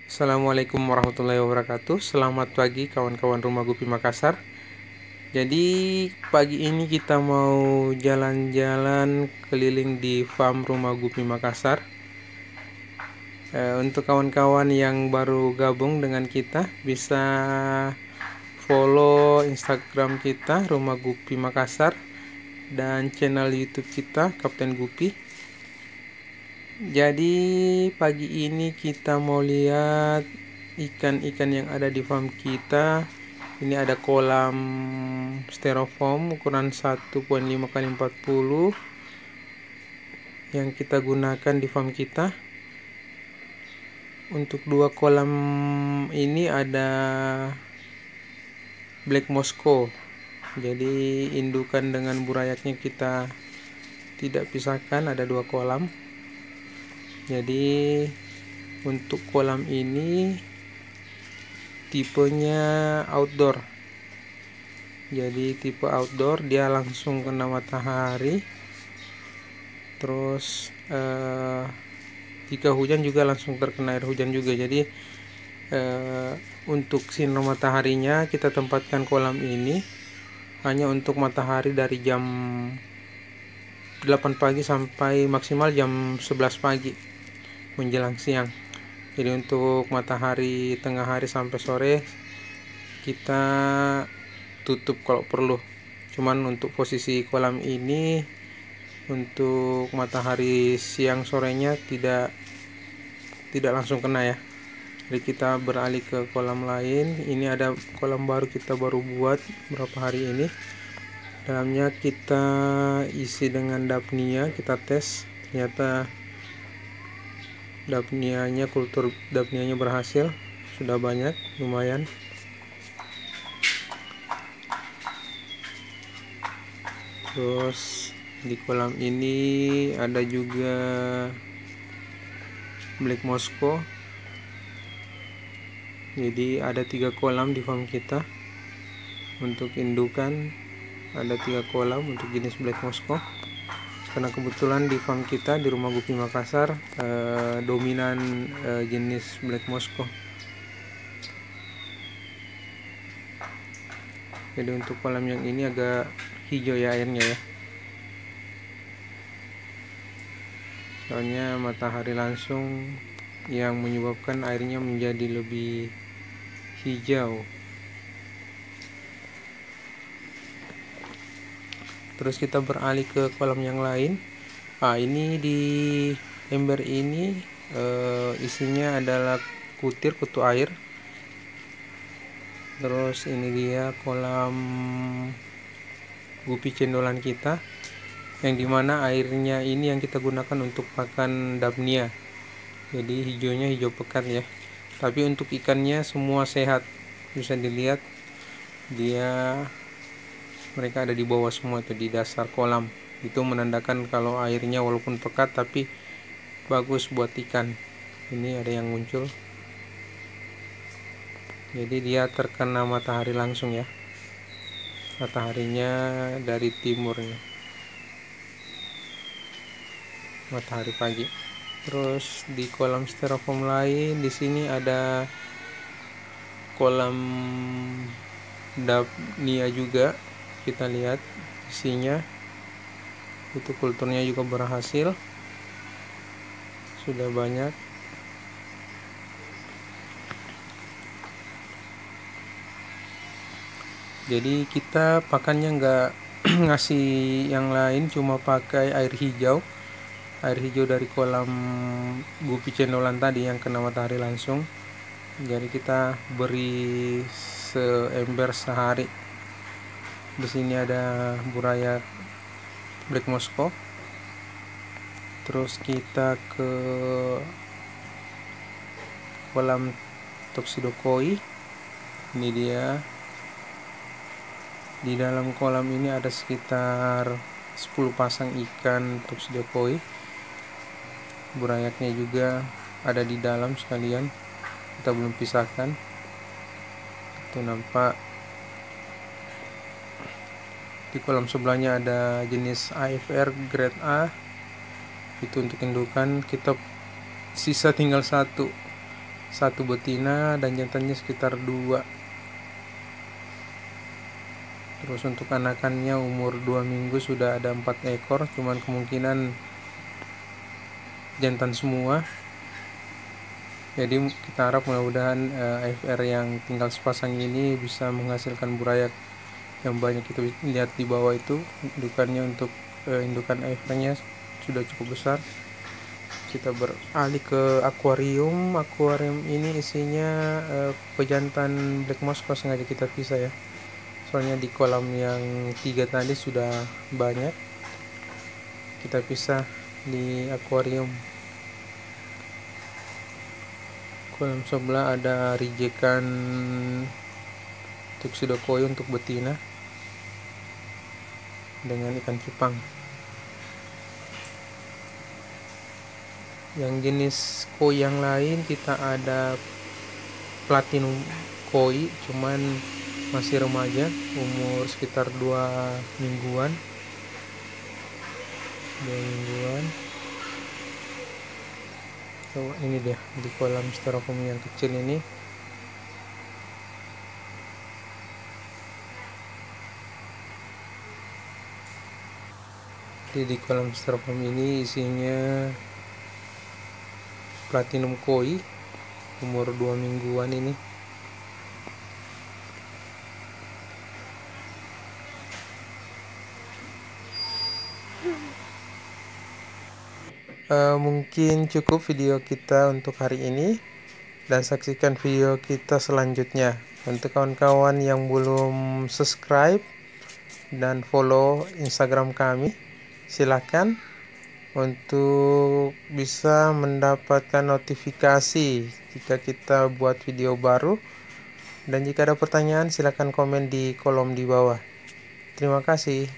Assalamualaikum warahmatullahi wabarakatuh. Selamat pagi kawan-kawan Rumah Gupi Makassar. Jadi pagi ini kita mau jalan-jalan keliling di farm Rumah Gupi Makassar. Untuk kawan-kawan yang baru gabung dengan kita, bisa follow Instagram kita Rumah Gupi Makassar dan channel YouTube kita Kapten Gupi. Jadi pagi ini kita mau lihat ikan-ikan yang ada di farm kita. Ini ada kolam styrofoam ukuran 1.5 x 40 yang kita gunakan di farm kita. Untuk dua kolam ini ada Black Moscow. Jadi indukan dengan burayaknya kita tidak pisahkan, ada dua kolam. Jadi untuk kolam ini tipenya outdoor. Jadi tipe outdoor, dia langsung kena matahari. Terus jika hujan juga langsung terkena air hujan juga. Jadi untuk sinar mataharinya kita tempatkan kolam ini hanya untuk matahari dari jam 8 pagi sampai maksimal jam 11 pagi menjelang siang. Jadi untuk matahari tengah hari sampai sore kita tutup kalau perlu. Cuman untuk posisi kolam ini untuk matahari siang sorenya tidak langsung kena ya. Jadi kita beralih ke kolam lain. Ini ada kolam baru, kita baru buat berapa hari ini. Dalamnya kita isi dengan Daphnia, kita tes. Ternyata kultur Daphnianya berhasil, sudah banyak, lumayan. Terus di kolam ini ada juga Black Moscow. Jadi ada 3 kolam di farm kita. Untuk indukan ada 3 kolam untuk jenis Black Moscow. Karena kebetulan di farm kita di Rumah Gupi Makassar dominan jenis Black Moscow. Jadi untuk kolam yang ini agak hijau ya airnya ya. Soalnya matahari langsung yang menyebabkan airnya menjadi lebih hijau. Terus kita beralih ke kolam yang lain. Ini di ember ini isinya adalah kutu air. Terus ini dia kolam gupi cendolan kita, yang dimana airnya ini yang kita gunakan untuk pakan Daphnia. Jadi hijaunya hijau pekat ya. Tapi untuk ikannya semua sehat, bisa dilihat mereka ada di bawah semua, itu di dasar kolam. Itu menandakan kalau airnya walaupun pekat tapi bagus buat ikan. Ini ada yang muncul. Jadi dia terkena matahari langsung ya. Mataharinya dari timurnya. Matahari pagi. Terus di kolam styrofoam lain di sini ada kolam Daphnia juga. Kita lihat isinya, itu kulturnya juga berhasil, sudah banyak. Jadi kita pakannya nggak ngasih yang lain, cuma pakai air hijau dari kolam gupi cendolan tadi yang kena matahari langsung. Jadi kita beri seember sehari. Di sini ada burayak Black Moscow. Terus kita ke kolam Toxidokoi. Ini dia. Di dalam kolam ini ada sekitar 10 pasang ikan Toxidokoi. Burayaknya juga ada di dalam sekalian. Kita belum pisahkan. Itu nampak. Di kolam sebelahnya ada jenis AFR grade A, itu untuk indukan. Kita sisa tinggal 1, satu betina dan jantannya sekitar 2. Terus untuk anakannya umur 2 minggu sudah ada 4 ekor, cuman kemungkinan jantan semua. Jadi kita harap mudah-mudahan AFR yang tinggal sepasang ini bisa menghasilkan burayak yang banyak. Kita lihat di bawah itu indukannya, untuk indukan AFR-nya sudah cukup besar. Kita beralih ke akuarium. Akuarium ini isinya pejantan black moss, sengaja kita pisah ya. Soalnya di kolam yang 3 tadi sudah banyak. Kita pisah di akuarium. Kolam sebelah ada rijekan tuxedo koi untuk betina dengan ikan cupang. Yang jenis koi yang lain kita ada platinum koi, cuman masih remaja, umur sekitar 2 mingguan. Ini dia di kolam styrofoam yang kecil ini. Di kolam styrofoam ini isinya platinum koi umur 2 mingguan ini. Mungkin cukup video kita untuk hari ini, dan saksikan video kita selanjutnya. Untuk kawan-kawan yang belum subscribe dan follow Instagram kami, silakan untuk bisa mendapatkan notifikasi jika kita buat video baru. Dan jika ada pertanyaan, silakan komen di kolom di bawah. Terima kasih.